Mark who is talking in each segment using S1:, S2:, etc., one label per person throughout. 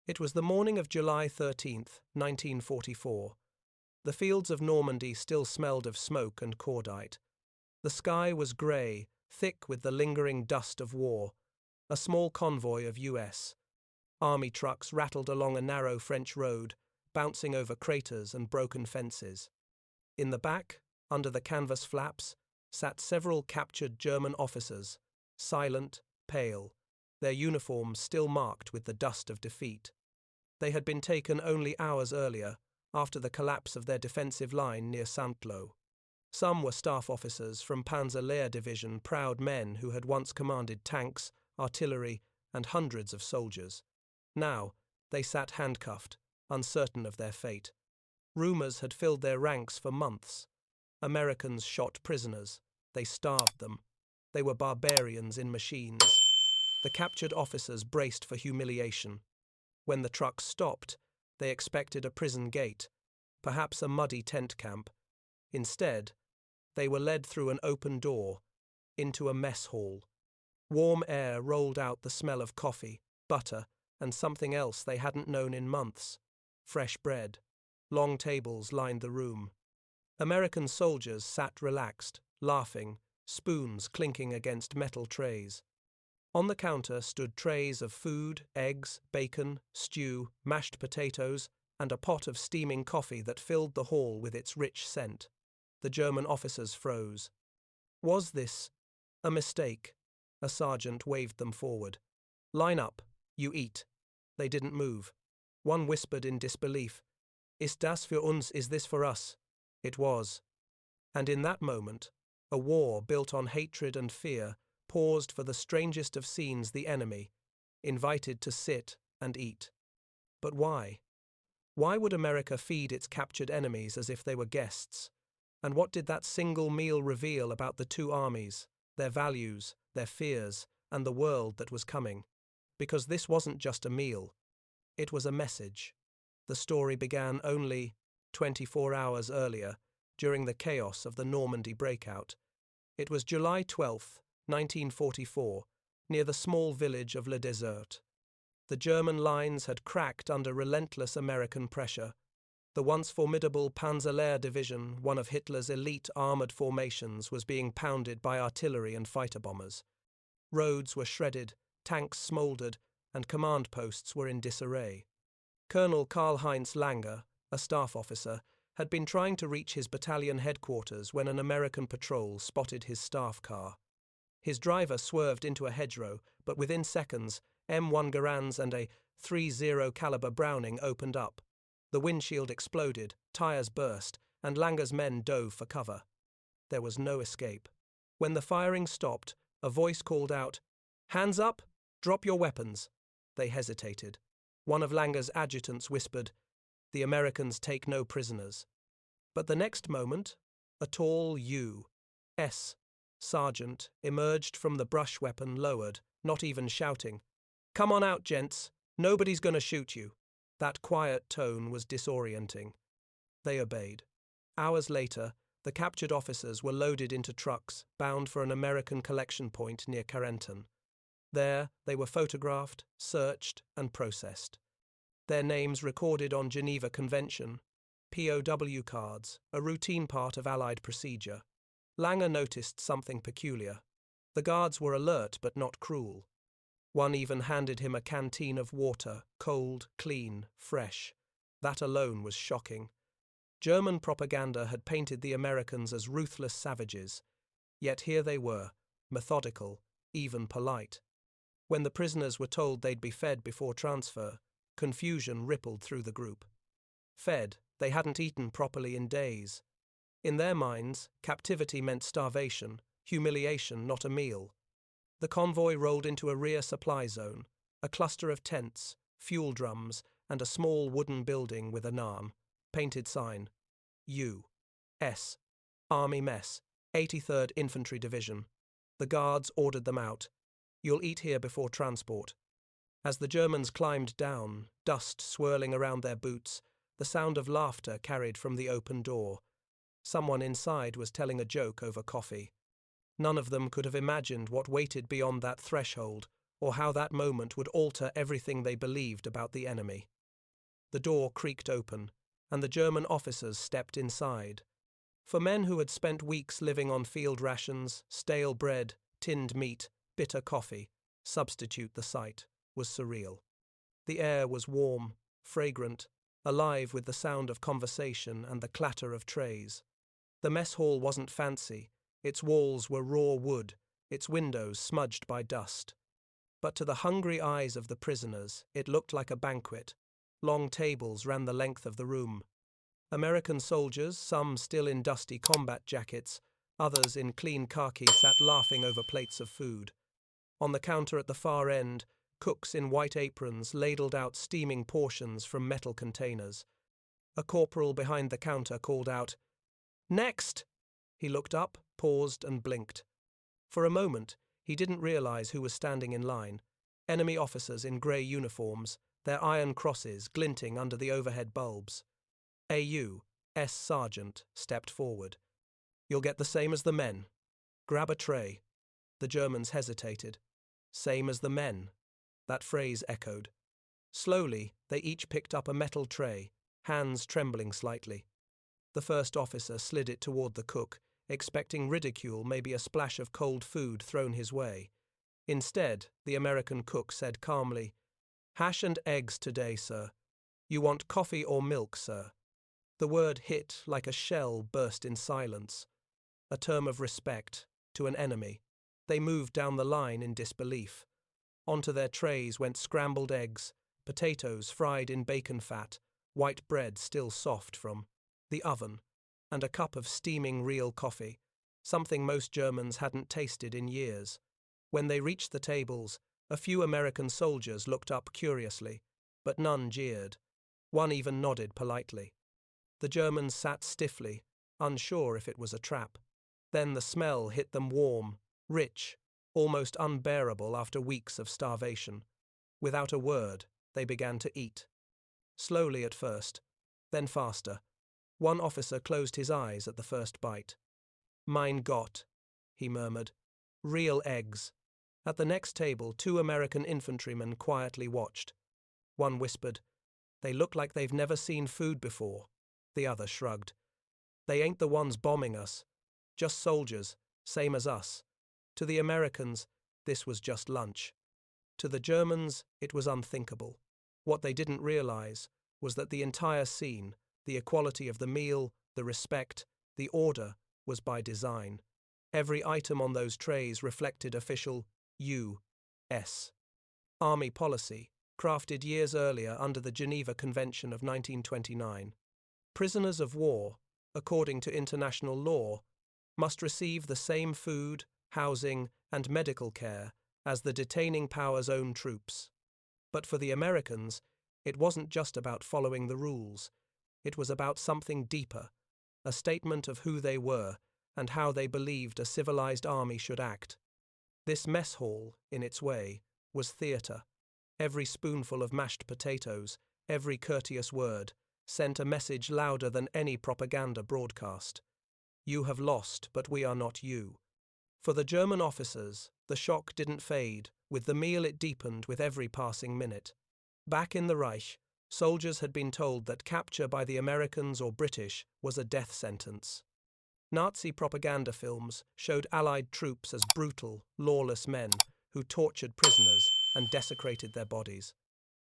S1: It was the morning of July 13th, 1944. The fields of Normandy still smelled of smoke and cordite. The sky was grey, thick with the lingering dust of war. A small convoy of US Army trucks rattled along a narrow French road, bouncing over craters and broken fences. In the back, under the canvas flaps, sat several captured German officers, silent, pale, their uniforms still marked with the dust of defeat. They had been taken only hours earlier, after the collapse of their defensive line near Saint-Lô. Some were staff officers from Panzer Lehr Division, proud men who had once commanded tanks, artillery, and hundreds of soldiers. Now, they sat handcuffed, uncertain of their fate. Rumors had filled their ranks for months. Americans shot prisoners. They starved them. They were barbarians in machines. The captured officers braced for humiliation. When the trucks stopped, they expected a prison gate, perhaps a muddy tent camp. Instead, they were led through an open door, into a mess hall. Warm air rolled out the smell of coffee, butter, and something else they hadn't known in months. Fresh bread. Long tables lined the room. American soldiers sat relaxed, laughing, spoons clinking against metal trays. On the counter stood trays of food, eggs, bacon, stew, mashed potatoes, and a pot of steaming coffee that filled the hall with its rich scent. The German officers froze. Was this a mistake? A sergeant waved them forward. Line up. You eat. They didn't move. One whispered in disbelief. Ist das für uns? Is this for us? It was. And in that moment, a war built on hatred and fear paused for the strangest of scenes, the enemy, invited to sit and eat. But why? Why would America feed its captured enemies as if they were guests? And what did that single meal reveal about the two armies, their values, their fears, and the world that was coming? Because this wasn't just a meal. It was a message. The story began only 24 hours earlier, during the chaos of the Normandy breakout. It was July 12th, 1944, near the small village of Le Desert. The German lines had cracked under relentless American pressure. The once formidable Panzer Lehr Division, one of Hitler's elite armored formations, was being pounded by artillery and fighter bombers. Roads were shredded, tanks smoldered, and command posts were in disarray. Colonel Karl-Heinz Lange, a staff officer, had been trying to reach his battalion headquarters when an American patrol spotted his staff car. His driver swerved into a hedgerow, but within seconds, M1 Garands and a .30 caliber Browning opened up. The windshield exploded, tires burst, and Lange's men dove for cover. There was no escape. When the firing stopped, a voice called out, "Hands up! Drop your weapons!" They hesitated. One of Lange's adjutants whispered, "The Americans take no prisoners." But the next moment, a tall U.S. sergeant emerged from the brush weapon lowered, not even shouting. "Come on out, gents. Nobody's going to shoot you." That quiet tone was disorienting. They obeyed. Hours later, the captured officers were loaded into trucks bound for an American collection point near Carentan. There, they were photographed, searched, and processed. Their names recorded on Geneva Convention, POW cards, a routine part of Allied procedure. Lange noticed something peculiar. The guards were alert but not cruel. One even handed him a canteen of water, cold, clean, fresh. That alone was shocking. German propaganda had painted the Americans as ruthless savages. Yet here they were, methodical, even polite. When the prisoners were told they'd be fed before transfer, confusion rippled through the group. Fed, they hadn't eaten properly in days. In their minds, captivity meant starvation, humiliation, not a meal. The convoy rolled into a rear supply zone, a cluster of tents, fuel drums, and a small wooden building with a NAM, painted sign, U.S. Army Mess, 83rd Infantry Division. The guards ordered them out. "You'll eat here before transport." As the Germans climbed down, dust swirling around their boots, the sound of laughter carried from the open door. Someone inside was telling a joke over coffee. None of them could have imagined what waited beyond that threshold, or how that moment would alter everything they believed about the enemy. The door creaked open, and the German officers stepped inside. For men who had spent weeks living on field rations, stale bread, tinned meat, bitter coffee, substitute the sight was surreal. The air was warm, fragrant, alive with the sound of conversation and the clatter of trays. The mess hall wasn't fancy, its walls were raw wood, its windows smudged by dust. But to the hungry eyes of the prisoners, it looked like a banquet. Long tables ran the length of the room. American soldiers, some still in dusty combat jackets, others in clean khaki, sat laughing over plates of food. On the counter at the far end, cooks in white aprons ladled out steaming portions from metal containers. A corporal behind the counter called out, "Next!" He looked up, paused, and blinked. For a moment, he didn't realize who was standing in line. Enemy officers in grey uniforms, their iron crosses glinting under the overhead bulbs. AU-S Sergeant stepped forward. "You'll get the same as the men. Grab a tray." The Germans hesitated. "Same as the men." That phrase echoed. Slowly, they each picked up a metal tray, hands trembling slightly. The first officer slid it toward the cook, expecting ridicule, maybe a splash of cold food thrown his way. Instead, the American cook said calmly, "Hash and eggs today, sir. You want coffee or milk, sir?" The word hit like a shell burst in silence. A term of respect to an enemy. They moved down the line in disbelief. Onto their trays went scrambled eggs, potatoes fried in bacon fat, white bread still soft from the oven, and a cup of steaming real coffee, something most Germans hadn't tasted in years. When they reached the tables, a few American soldiers looked up curiously, but none jeered. One even nodded politely. The Germans sat stiffly, unsure if it was a trap. Then the smell hit them warm, rich, almost unbearable after weeks of starvation. Without a word, they began to eat. Slowly at first, then faster. One officer closed his eyes at the first bite. "Mein Gott," he murmured. "Real eggs." At the next table, 2 American infantrymen quietly watched. One whispered, "They look like they've never seen food before." The other shrugged. "They ain't the ones bombing us. Just soldiers, same as us." To the Americans, this was just lunch. To the Germans, it was unthinkable. What they didn't realize was that the entire scene, the equality of the meal, the respect, the order, was by design. Every item on those trays reflected official U.S. Army policy, crafted years earlier under the Geneva Convention of 1929. Prisoners of war, according to international law, must receive the same food, housing, and medical care as the detaining power's own troops. But for the Americans, it wasn't just about following the rules. It was about something deeper, a statement of who they were and how they believed a civilized army should act. This mess hall, in its way, was theater. Every spoonful of mashed potatoes, every courteous word, sent a message louder than any propaganda broadcast. You have lost, but we are not you. For the German officers, the shock didn't fade. With the meal it deepened with every passing minute. Back in the Reich, soldiers had been told that capture by the Americans or British was a death sentence. Nazi propaganda films showed Allied troops as brutal, lawless men who tortured prisoners and desecrated their bodies.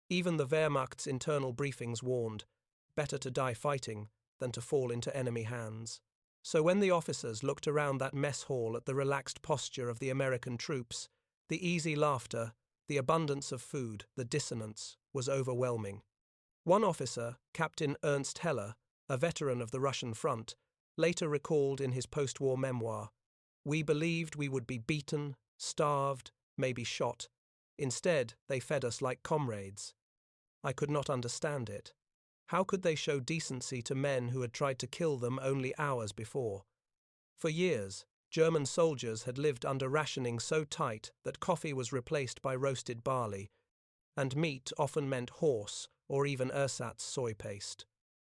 S1: Even the Wehrmacht's internal briefings warned, better to die fighting than to fall into enemy hands. So when the officers looked around that mess hall at the relaxed posture of the American troops, the easy laughter, the abundance of food, the dissonance, was overwhelming. One officer, Captain Ernst Heller, a veteran of the Russian front, later recalled in his post-war memoir, "We believed we would be beaten, starved, maybe shot. Instead, they fed us like comrades. I could not understand it. How could they show decency to men who had tried to kill them only hours before?" For years, German soldiers had lived under rationing so tight that coffee was replaced by roasted barley, and meat often meant horse or even ersatz soy paste.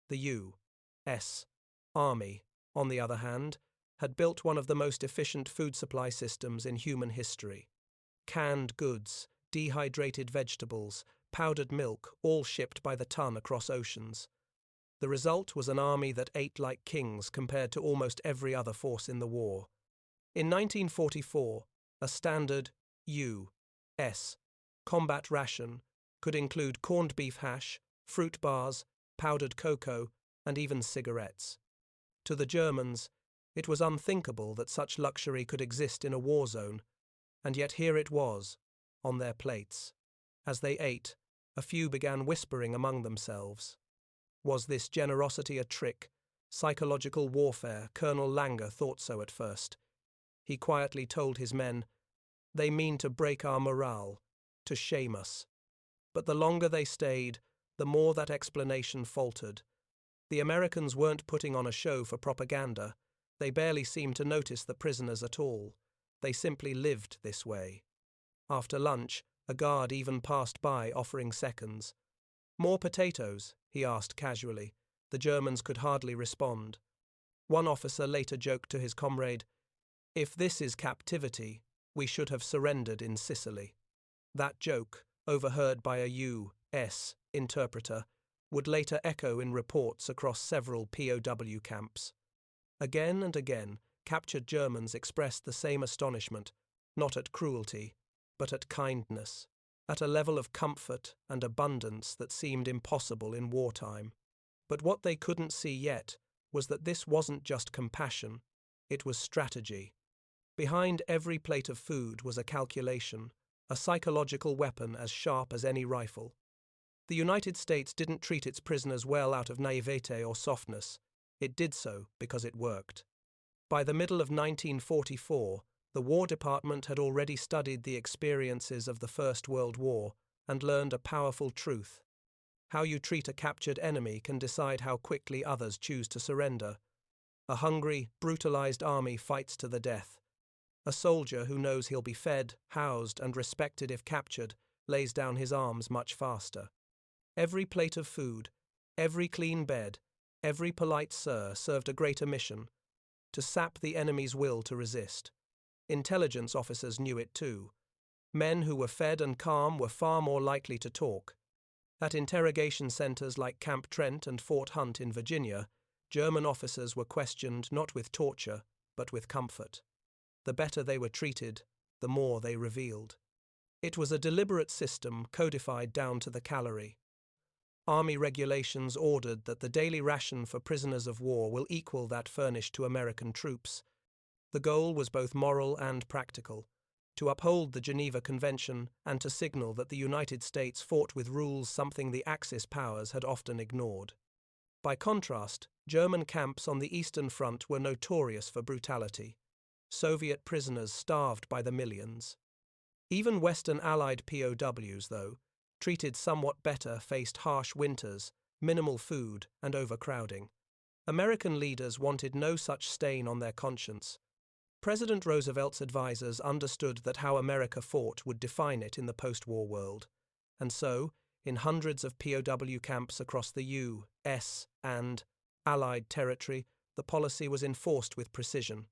S1: The U.S. Army, on the other hand, had built one of the most efficient food supply systems in human history. Canned goods, dehydrated vegetables, powdered milk, all shipped by the ton across oceans. The result was an army that ate like kings compared to almost every other force in the war. In 1944, a standard U.S. combat ration could include corned beef hash, fruit bars, powdered cocoa, and even cigarettes. To the Germans, it was unthinkable that such luxury could exist in a war zone, and yet here it was, on their plates. As they ate, a few began whispering among themselves. Was this generosity a trick? Psychological warfare? Colonel Langer thought so at first. He quietly told his men, "They mean to break our morale, to shame us." But the longer they stayed, the more that explanation faltered. The Americans weren't putting on a show for propaganda. They barely seemed to notice the prisoners at all. They simply lived this way. After lunch, a guard even passed by offering seconds. "More potatoes?" he asked casually. The Germans could hardly respond. One officer later joked to his comrade, "If this is captivity, we should have surrendered in Sicily." That joke, overheard by a U.S. interpreter, would later echo in reports across several POW camps. Again and again, captured Germans expressed the same astonishment, not at cruelty, but at kindness, at a level of comfort and abundance that seemed impossible in wartime. But what they couldn't see yet was that this wasn't just compassion, it was strategy. Behind every plate of food was a calculation, a psychological weapon as sharp as any rifle. The United States didn't treat its prisoners well out of naivete or softness. It did so because it worked. By the middle of 1944, the War Department had already studied the experiences of the First World War and learned a powerful truth. How you treat a captured enemy can decide how quickly others choose to surrender. A hungry, brutalized army fights to the death. A soldier who knows he'll be fed, housed, and respected if captured lays down his arms much faster. Every plate of food, every clean bed, every polite sir served a greater mission: to sap the enemy's will to resist. Intelligence officers knew it too. Men who were fed and calm were far more likely to talk. At interrogation centers like Camp Trent and Fort Hunt in Virginia, German officers were questioned not with torture, but with comfort. The better they were treated, the more they revealed. It was a deliberate system codified down to the calorie. Army regulations ordered that the daily ration for prisoners of war will equal that furnished to American troops. The goal was both moral and practical: to uphold the Geneva Convention and to signal that the United States fought with rules, something the Axis powers had often ignored. By contrast, German camps on the Eastern Front were notorious for brutality. Soviet prisoners starved by the millions. Even Western Allied POWs, though, treated somewhat better, faced harsh winters, minimal food, and overcrowding. American leaders wanted no such stain on their conscience. President Roosevelt's advisors understood that how America fought would define it in the post-war world, and so, in hundreds of POW camps across the U.S. and Allied territory, the policy was enforced with precision.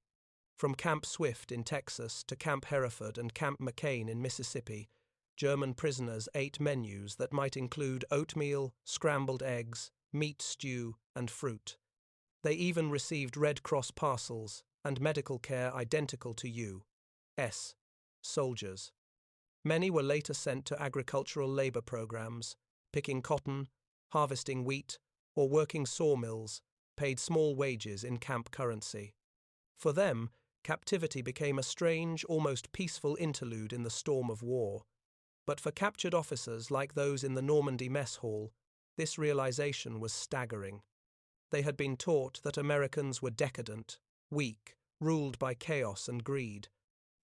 S1: From Camp Swift in Texas to Camp Hereford and Camp McCain in Mississippi, German prisoners ate menus that might include oatmeal, scrambled eggs, meat stew, and fruit. They even received Red Cross parcels and medical care identical to U.S. soldiers. Many were later sent to agricultural labor programs, picking cotton, harvesting wheat, or working sawmills, paid small wages in camp currency. For them, captivity became a strange, almost peaceful interlude in the storm of war. But for captured officers like those in the Normandy mess hall, this realization was staggering. They had been taught that Americans were decadent, weak, ruled by chaos and greed.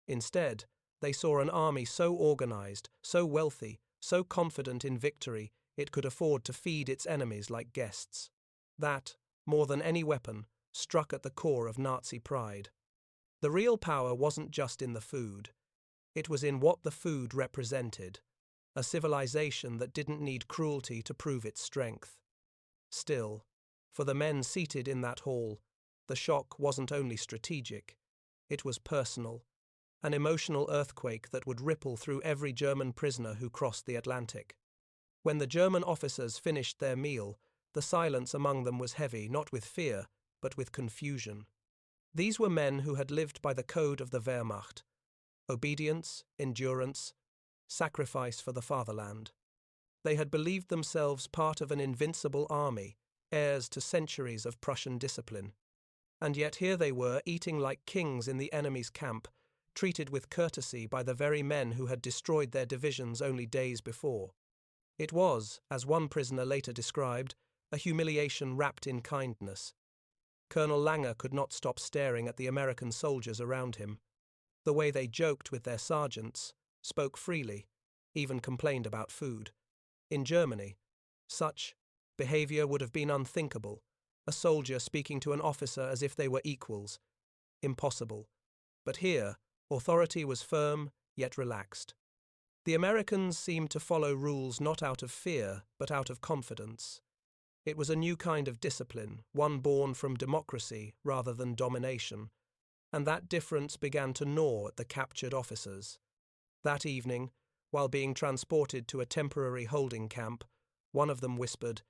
S1: Instead, they saw an army so organized, so wealthy, so confident in victory, it could afford to feed its enemies like guests. That, more than any weapon, struck at the core of Nazi pride. The real power wasn't just in the food. It was in what the food represented, a civilization that didn't need cruelty to prove its strength. Still, for the men seated in that hall, the shock wasn't only strategic, it was personal. an emotional earthquake that would ripple through every German prisoner who crossed the Atlantic. When the German officers finished their meal, the silence among them was heavy, not with fear, but with confusion. These were men who had lived by the code of the Wehrmacht: obedience, endurance, sacrifice for the fatherland. They had believed themselves part of an invincible army, heirs to centuries of Prussian discipline. And yet here they were, eating like kings in the enemy's camp, treated with courtesy by the very men who had destroyed their divisions only days before. It was, as one prisoner later described, a humiliation wrapped in kindness. Colonel Langer could not stop staring at the American soldiers around him. The way they joked with their sergeants, spoke freely, even complained about food. In Germany, such behavior would have been unthinkable, a soldier speaking to an officer as if they were equals. Impossible. But here, authority was firm, yet relaxed. The Americans seemed to follow rules not out of fear, but out of confidence. It was a new kind of discipline, one born from democracy rather than domination, and that difference began to gnaw at the captured officers. That evening, while being transported to a temporary holding camp, one of them whispered,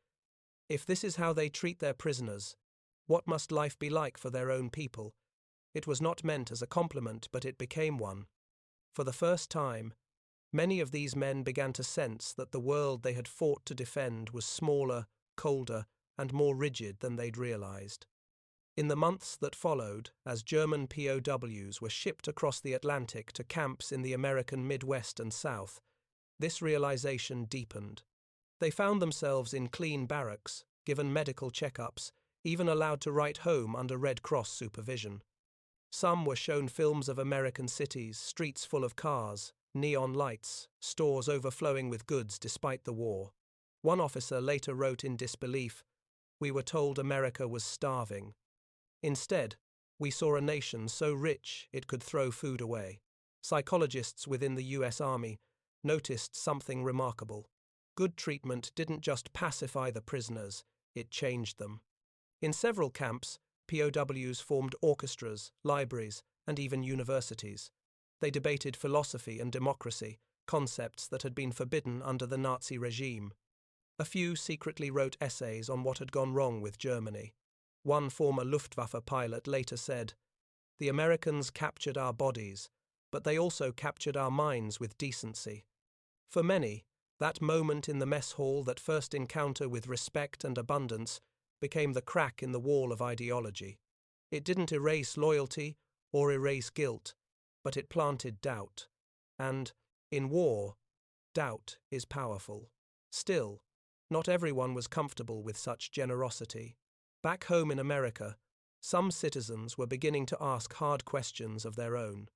S1: "If this is how they treat their prisoners, what must life be like for their own people?" It was not meant as a compliment, but it became one. For the first time, many of these men began to sense that the world they had fought to defend was smaller, colder, and more rigid than they'd realized. In the months that followed, as German POWs were shipped across the Atlantic to camps in the American Midwest and South, this realization deepened. They found themselves in clean barracks, given medical checkups, even allowed to write home under Red Cross supervision. Some were shown films of American cities, streets full of cars, neon lights, stores overflowing with goods despite the war. One officer later wrote in disbelief, "We were told America was starving. Instead, we saw a nation so rich it could throw food away." Psychologists within the US Army noticed something remarkable. Good treatment didn't just pacify the prisoners, it changed them. In several camps, POWs formed orchestras, libraries, and even universities. They debated philosophy and democracy, concepts that had been forbidden under the Nazi regime. A few secretly wrote essays on what had gone wrong with Germany. One former Luftwaffe pilot later said, "The Americans captured our bodies, but they also captured our minds with decency." For many, that moment in the mess hall, that first encounter with respect and abundance, became the crack in the wall of ideology. It didn't erase loyalty or erase guilt, but it planted doubt. And, in war, doubt is powerful. Still, not everyone was comfortable with such generosity. Back home in America, some citizens were beginning to ask hard questions of their own.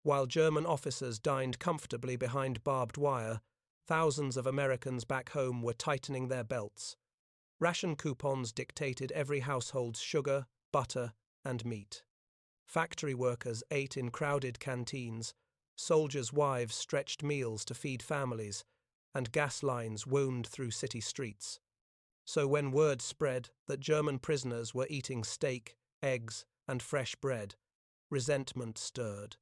S1: While German officers dined comfortably behind barbed wire, thousands of Americans back home were tightening their belts. Ration coupons dictated every household's sugar, butter, and meat. Factory workers ate in crowded canteens, soldiers' wives stretched meals to feed families, and gas lines wound through city streets. So when word spread that German prisoners were eating steak, eggs, and fresh bread, resentment stirred.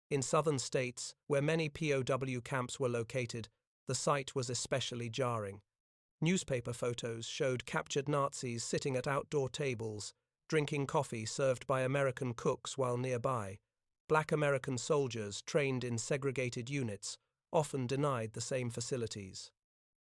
S1: In southern states, where many POW camps were located, the sight was especially jarring. Newspaper photos showed captured Nazis sitting at outdoor tables, drinking coffee served by American cooks while nearby. Black American soldiers trained in segregated units often denied the same facilities.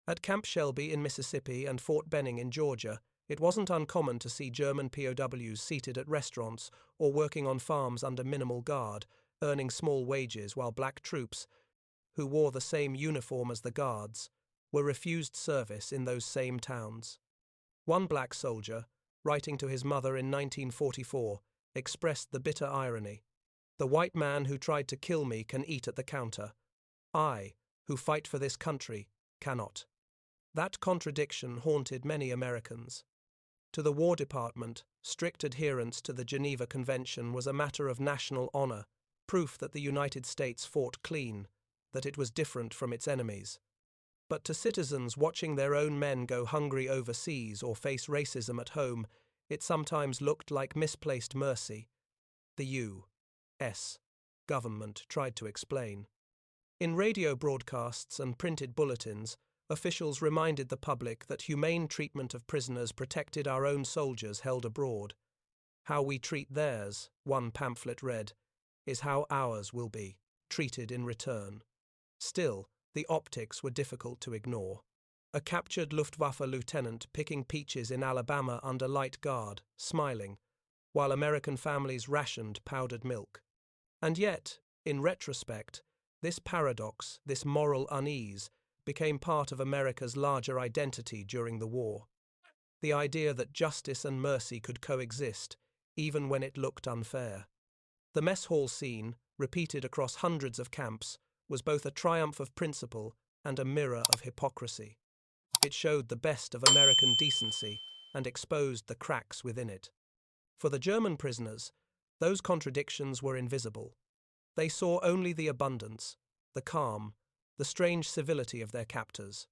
S1: At Camp Shelby in Mississippi and Fort Benning in Georgia, it wasn't uncommon to see German POWs seated at restaurants or working on farms under minimal guard, earning small wages, while black troops, who wore the same uniform as the guards, were refused service in those same towns. One black soldier, writing to his mother in 1944, expressed the bitter irony. "The white man who tried to kill me can eat at the counter. I, who fight for this country, cannot." That contradiction haunted many Americans. To the War Department, strict adherence to the Geneva Convention was a matter of national honor, proof that the United States fought clean, that it was different from its enemies. But to citizens watching their own men go hungry overseas or face racism at home, it sometimes looked like misplaced mercy. The U.S. government tried to explain. In radio broadcasts and printed bulletins, officials reminded the public that humane treatment of prisoners protected our own soldiers held abroad. How we treat theirs, one pamphlet read, is how ours will be treated in return. Still, the optics were difficult to ignore. A captured Luftwaffe lieutenant picking peaches in Alabama under light guard, smiling, while American families rationed powdered milk. And yet, in retrospect, this paradox, this moral unease, became part of America's larger identity during the war. The idea that justice and mercy could coexist, even when it looked unfair. The mess hall scene, repeated across hundreds of camps, was both a triumph of principle and a mirror of hypocrisy. It showed the best of American decency and exposed the cracks within it. For the German prisoners, those contradictions were invisible. They saw only the abundance, the calm, the strange civility of their captors.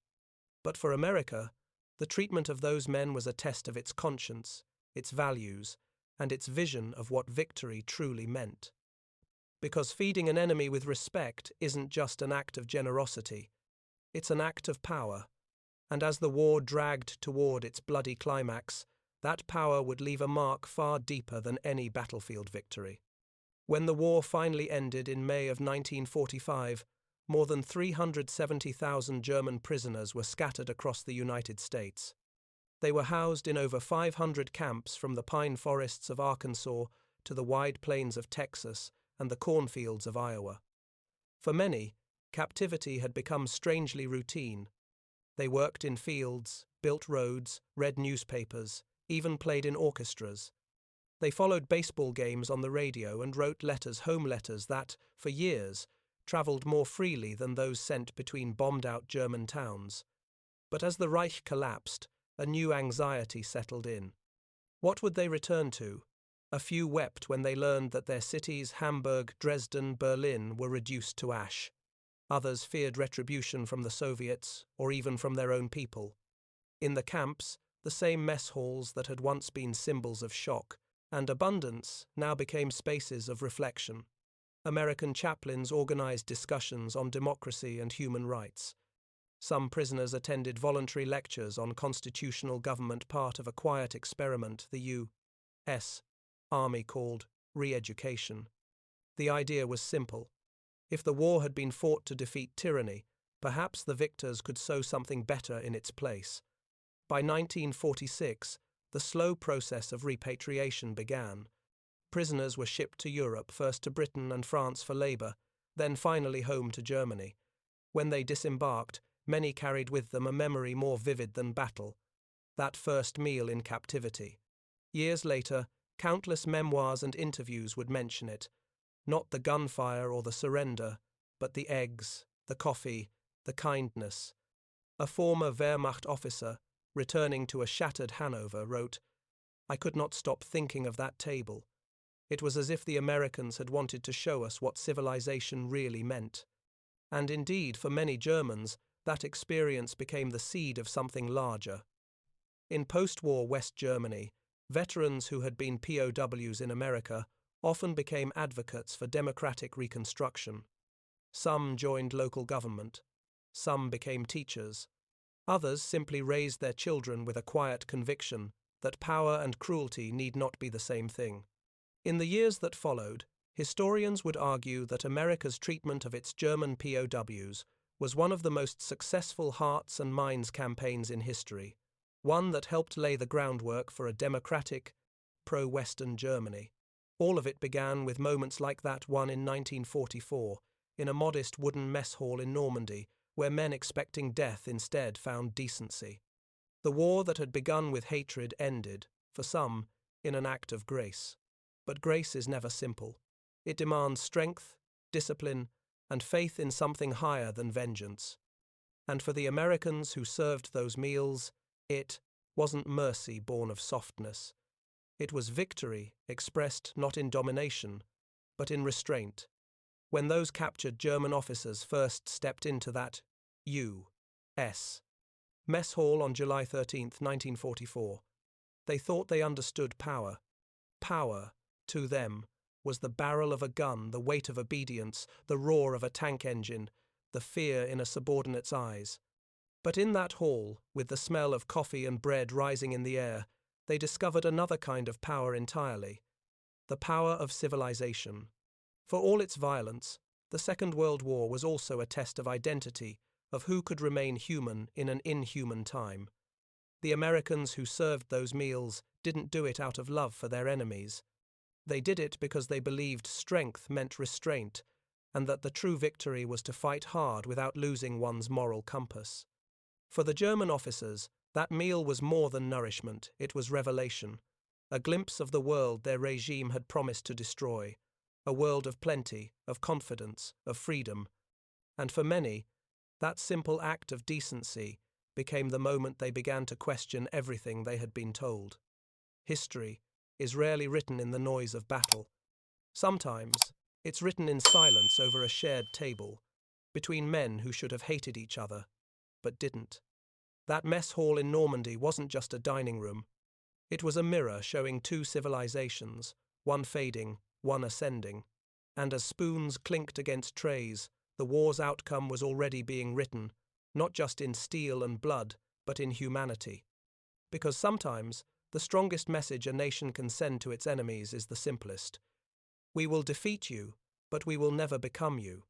S1: But for America, the treatment of those men was a test of its conscience, its values, and its vision of what victory truly meant. Because feeding an enemy with respect isn't just an act of generosity, it's an act of power. And as the war dragged toward its bloody climax, that power would leave a mark far deeper than any battlefield victory. When the war finally ended in May of 1945, more than 370,000 German prisoners were scattered across the United States. They were housed in over 500 camps from the pine forests of Arkansas to the wide plains of Texas and the cornfields of Iowa. For many, captivity had become strangely routine. They worked in fields, built roads, read newspapers, even played in orchestras. They followed baseball games on the radio and wrote letters, home letters that, for years, travelled more freely than those sent between bombed-out German towns. But as the Reich collapsed, a new anxiety settled in. What would they return to? A few wept when they learned that their cities, Hamburg, Dresden, Berlin, were reduced to ash. Others feared retribution from the Soviets, or even from their own people. In the camps, the same mess halls that had once been symbols of shock and abundance now became spaces of reflection. American chaplains organized discussions on democracy and human rights. Some prisoners attended voluntary lectures on constitutional government, part of a quiet experiment the U.S. Army called re-education. The idea was simple. If the war had been fought to defeat tyranny, perhaps the victors could sow something better in its place. By 1946, the slow process of repatriation began. Prisoners were shipped to Europe, first to Britain and France for labor, then finally home to Germany. When they disembarked, many carried with them a memory more vivid than battle, that first meal in captivity. Years later, countless memoirs and interviews would mention it. Not the gunfire or the surrender, but the eggs, the coffee, the kindness. A former Wehrmacht officer, returning to a shattered Hanover, wrote, "I could not stop thinking of that table. It was as if the Americans had wanted to show us what civilization really meant." And indeed, for many Germans, that experience became the seed of something larger. In post-war West Germany, veterans who had been POWs in America often became advocates for democratic reconstruction. Some joined local government. Some became teachers. Others simply raised their children with a quiet conviction that power and cruelty need not be the same thing. In the years that followed, historians would argue that America's treatment of its German POWs was one of the most successful hearts and minds campaigns in history, one that helped lay the groundwork for a democratic, pro-Western Germany. All of it began with moments like that one in 1944, in a modest wooden mess hall in Normandy, where men expecting death instead found decency. The war that had begun with hatred ended, for some, in an act of grace. But grace is never simple. It demands strength, discipline, and faith in something higher than vengeance. And for the Americans who served those meals, it wasn't mercy born of softness. It was victory expressed not in domination, but in restraint. When those captured German officers first stepped into that U.S. mess hall on July 13, 1944, they thought they understood power. Power, to them, was the barrel of a gun, the weight of obedience, the roar of a tank engine, the fear in a subordinate's eyes. But in that hall, with the smell of coffee and bread rising in the air, they discovered another kind of power entirely, the power of civilization. For all its violence, the Second World War was also a test of identity, of who could remain human in an inhuman time. The Americans who served those meals didn't do it out of love for their enemies. They did it because they believed strength meant restraint, and that the true victory was to fight hard without losing one's moral compass. For the German officers, that meal was more than nourishment, it was revelation, a glimpse of the world their regime had promised to destroy, a world of plenty, of confidence, of freedom. And for many, that simple act of decency became the moment they began to question everything they had been told. History is rarely written in the noise of battle. Sometimes it's written in silence over a shared table, between men who should have hated each other, but didn't. That mess hall in Normandy wasn't just a dining room. It was a mirror showing two civilizations, one fading, one ascending. And as spoons clinked against trays, the war's outcome was already being written, not just in steel and blood, but in humanity. Because sometimes, the strongest message a nation can send to its enemies is the simplest. We will defeat you, but we will never become you.